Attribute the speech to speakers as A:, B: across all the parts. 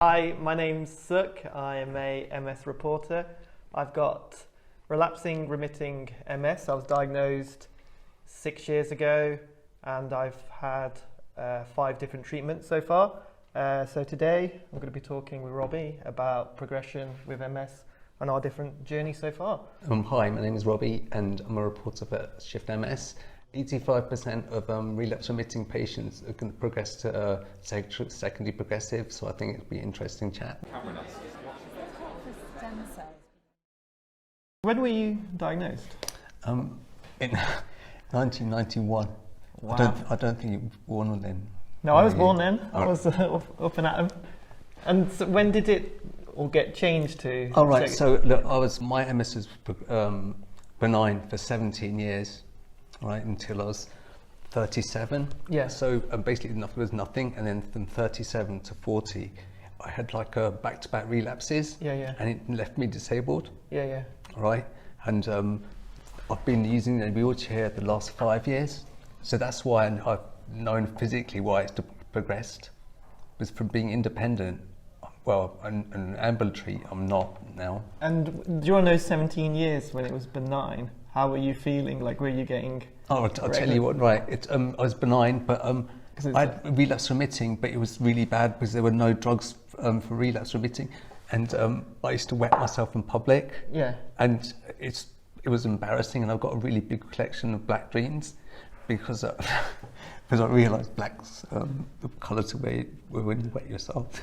A: Hi, my name's Suk. I am a MS reporter. I've got relapsing remitting MS. I was diagnosed 6 years ago and I've had 5 different treatments so far. So today I'm going to be talking with Robbie about progression with MS and our different journeys so far.
B: Hi, my name is Robbie and I'm a reporter for Shift MS. 85% of relapse-remitting patients are going to progress to secondary progressive, so I think it'll be an interesting chat.
A: When were you diagnosed?
B: In 1991.
A: Wow.
B: I don't think you were born then.
A: No, I was born then. I was up and at 'em. And so when did it all get changed to?
B: Oh right, so look, my MS was benign for 17 years. Right, until I was 37.
A: Yeah.
B: So basically there was nothing, and then from 37 to 40, I had like back-to-back relapses.
A: Yeah, yeah.
B: And it left me disabled.
A: Yeah, yeah.
B: Right, and I've been using a wheelchair the last 5 years, so that's why I've known physically why it's progressed. Was from being independent, well, and ambulatory, I'm not now.
A: And during those 17 years when it was benign, how were you feeling? Like, were you getting?
B: Oh, I'll tell you what. Right, I was benign, but I had relapse remitting, but it was really bad because there were no drugs for relapse remitting, and I used to wet myself in public.
A: Yeah.
B: And it was embarrassing, and I've got a really big collection of black jeans because I realised black's the colour to wear when you wet yourself.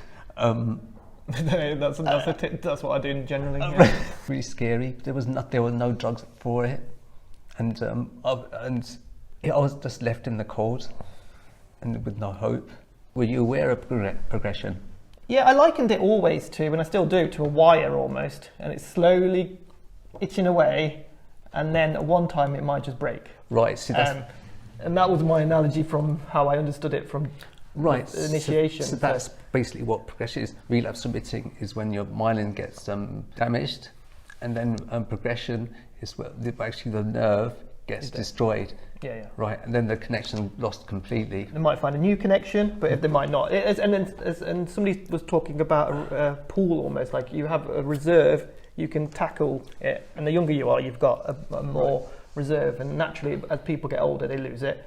A: That's what I do generally. Yeah.
B: Really scary. There were no drugs for it, and I was just left in the cold, and with no hope. Were you aware of progression?
A: Yeah, I likened it always to, and I still do, to a wire almost, and it's slowly itching away, and then at one time it might just break.
B: Right. See,
A: and that was my analogy from how I understood it from.
B: Right,
A: initiation.
B: So that's basically what progression is. Relapse remitting is when your myelin gets damaged, and then progression is where actually the nerve gets destroyed.
A: Yeah, yeah.
B: Right, and then the connection lost completely.
A: They might find a new connection, but if they might not. And somebody was talking about a pool almost, like you have a reserve, you can tackle it, and the younger you are, you've got a more reserve, and naturally, as people get older, they lose it.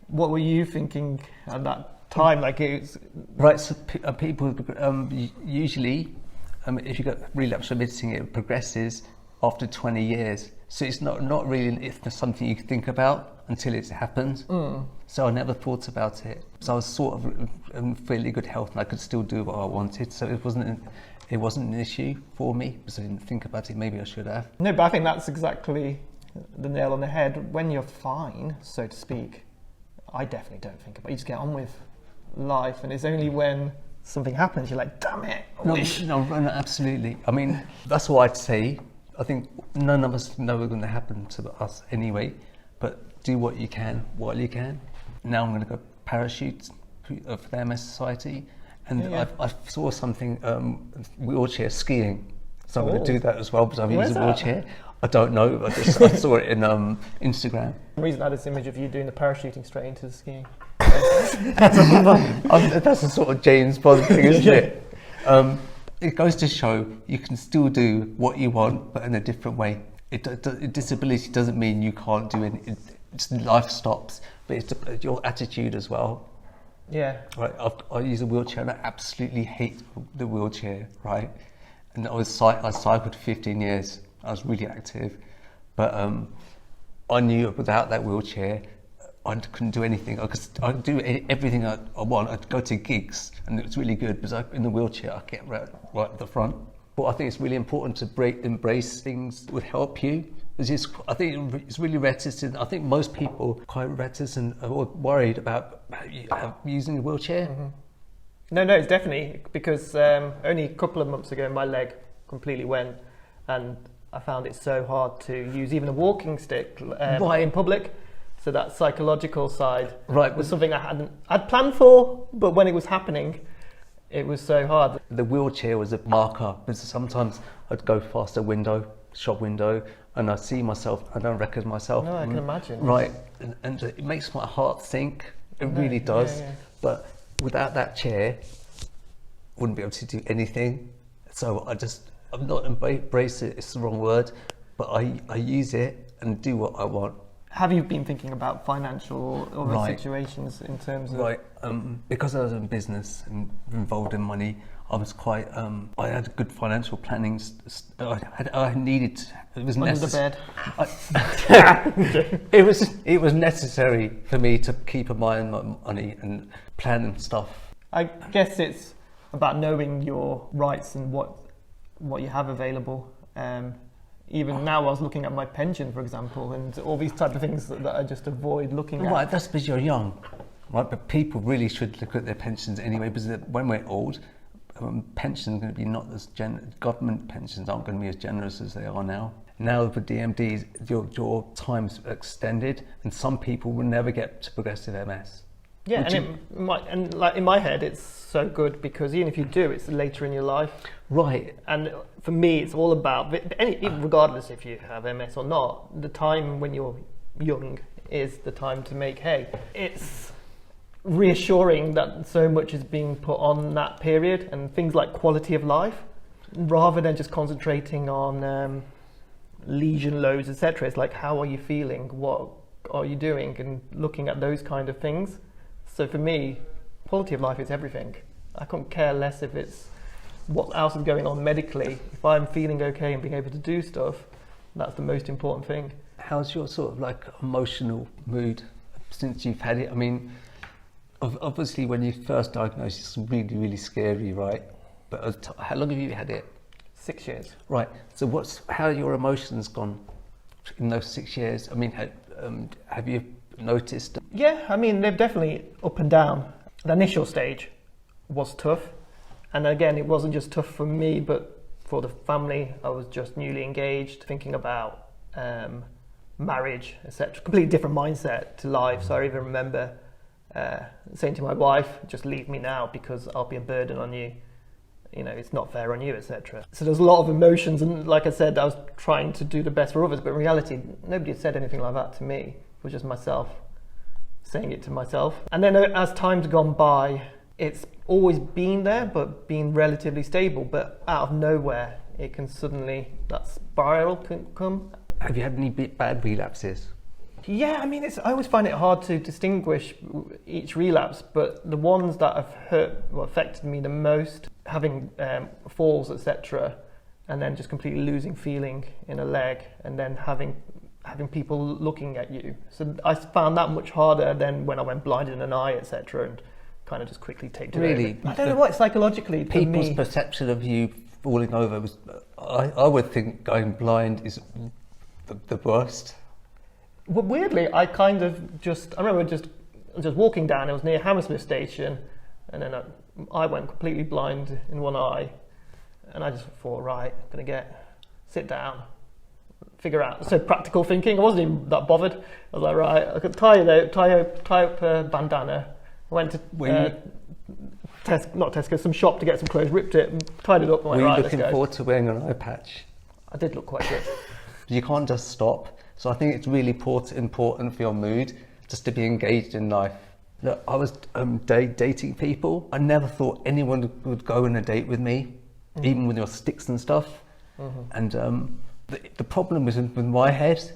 A: What were you thinking at that time? Like it's
B: right, so people usually if you got relapse remitting, it progresses after 20 years, so it's not really something you can think about until it's happened. So I never thought about it, so I was sort of in fairly good health and I could still do what I wanted, so it wasn't an issue for me because I didn't think about it. Maybe I should have.
A: No, but I think that's exactly the nail on the head. When you're fine, so to speak, I definitely don't think about it. You just get on with life, and it's only when something happens you're like, damn it.
B: No, absolutely. I mean, that's what I'd say. I think none of us know what's going to happen to us anyway, but do what you can while you can. Now I'm going to go parachute for the MS Society, and I saw something, wheelchair skiing, so I'm going to do that as well because I've used a wheelchair. I don't know, I saw it in Instagram.
A: The reason I had this image of you doing the parachuting straight into the skiing.
B: That's a sort of James Bond thing, isn't it? It goes to show you can still do what you want, but in a different way. Disability doesn't mean you can't do it. Life stops, but it's your attitude as well.
A: Yeah.
B: Right. I use a wheelchair, and I absolutely hate the wheelchair. Right. And I cycled 15 years. I was really active, but I knew without that wheelchair, I couldn't do anything. I'd do everything I want. I'd go to gigs, and it was really good because in the wheelchair I get right at the front. But I think it's really important to embrace things that would help you. I think it's really reticent. I think most people are quite reticent or worried about using a wheelchair.
A: Mm-hmm. No, it's definitely because only a couple of months ago my leg completely went, and I found it so hard to use even a walking stick in public. So that psychological side was something I'd planned for, but when it was happening, it was so hard.
B: The wheelchair was a marker because sometimes I'd go past a shop window, and I see myself, I don't recognise myself.
A: No, I can imagine.
B: Right, and it makes my heart sink. It really does.
A: Yeah.
B: But without that chair, wouldn't be able to do anything. So I'm not embrace it, it's the wrong word, but I use it and do what I want.
A: Have you been thinking about financial or other
B: Right.
A: situations in terms of...
B: Right, because I was in business and involved in money, I was quite, I had good financial planning. I needed to, it was
A: Under the
B: necessary.
A: bed.
B: It was necessary for me to keep an eye on my money and plan and stuff.
A: I guess it's about knowing your rights and what you have available. Even now, I was looking at my pension, for example, and all these type of things that I just avoid looking at.
B: Right, that's because you're young, right? But people really should look at their pensions anyway, because when we're old, pensions are going to be not as government pensions aren't going to be as generous as they are now. Now with DMDs, your time's extended, and some people will never get to progressive MS.
A: Yeah, and like in my head, it's so good because even if you do, it's later in your life.
B: Right.
A: And for me, it's all about, regardless if you have MS or not, the time when you're young is the time to make hay. It's reassuring that so much is being put on that period, and things like quality of life, rather than just concentrating on lesion loads, etc. It's like, how are you feeling? What are you doing? And looking at those kind of things. So for me, quality of life is everything. I couldn't care less if it's what else is going on medically. If I'm feeling okay and being able to do stuff, that's the most important thing.
B: How's your sort of like emotional mood since you've had it? I mean, obviously when you first diagnosed, it's really, really scary, right? But how long have you had it?
A: 6 years.
B: Right. So how are your emotions gone in those 6 years? I mean, have you noticed?
A: Yeah, I mean, they're definitely up and down. The initial stage was tough. And again, it wasn't just tough for me, but for the family. I was just newly engaged, thinking about marriage, etc. Completely different mindset to life. So I even remember saying to my wife, just leave me now because I'll be a burden on you. You know, it's not fair on you, etc. So there's a lot of emotions. And like I said, I was trying to do the best for others. But in reality, nobody had said anything like that to me. It was just myself saying it to myself. And then as time's gone by, it's always been there, but been relatively stable. But out of nowhere, it can suddenly, that spiral can come.
B: Have you had any bad relapses?
A: Yeah, I mean, I always find it hard to distinguish each relapse, but the ones that have affected me the most, having falls, etc., and then just completely losing feeling in a leg, and then having people looking at you. So I found that much harder than when I went blind in an eye, etc., and kind of just quickly taped it
B: Really?
A: over. I don't know what, psychologically, for
B: People's
A: me,
B: perception of you falling over was, I would think going blind is the worst.
A: But weirdly, I remember just walking down, it was near Hammersmith Station, and then I went completely blind in one eye, and I just thought, right, I'm going to sit down, figure out, so practical thinking, I wasn't even that bothered. I was like, right, I could tie up a bandana, I went to not Tesco, some shop to get some clothes, ripped it, and tied it up, and went,
B: Were you
A: right,
B: looking
A: let's go.
B: forward to wearing an eye patch?
A: I did look quite good.
B: You can't just stop. So I think it's really important for your mood just to be engaged in life. Look, I was dating people. I never thought anyone would go on a date with me, even with your sticks and stuff. And the problem was with my head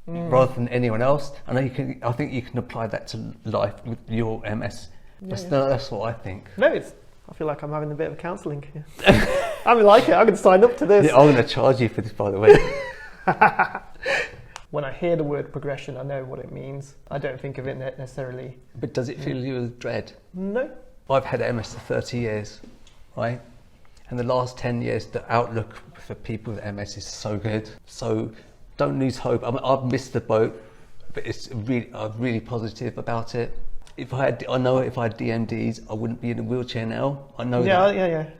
B: rather than anyone else. And I think you can apply that to life with your MS. That's what I think.
A: No, I feel like I'm having a bit of counselling here. I mean, like it. I'm going to sign up to this.
B: Yeah, I'm going to charge you for this, by the way.
A: When I hear the word progression, I know what it means. I don't think of it necessarily.
B: But does it fill you with dread?
A: No.
B: I've had MS for 30 years, right? And the last 10 years, the outlook for people with MS is so good. So don't lose hope. I mean, I've missed the boat, but I'm really positive about it. I know if I had DMDs, I wouldn't be in a wheelchair now. I know that.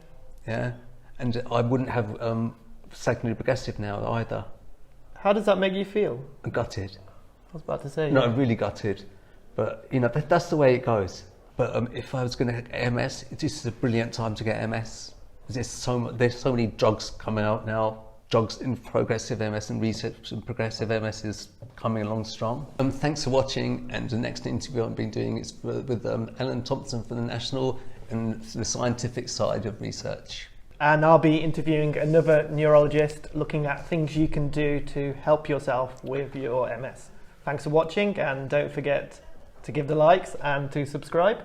B: Yeah. And I wouldn't have secondary progressive now either.
A: How does that make you feel?
B: I'm gutted.
A: I was about to say.
B: No, I'm really gutted. But, that's the way it goes. But if I was going to get MS, this is a brilliant time to get MS. There's so many drugs coming out now. Drugs in progressive MS and research in progressive MS is coming along strong. Thanks for watching. And the next interview I've been doing is with Ellen Thompson from the National and the scientific side of research.
A: And I'll be interviewing another neurologist looking at things you can do to help yourself with your MS. Thanks for watching, and don't forget to give the likes and to subscribe.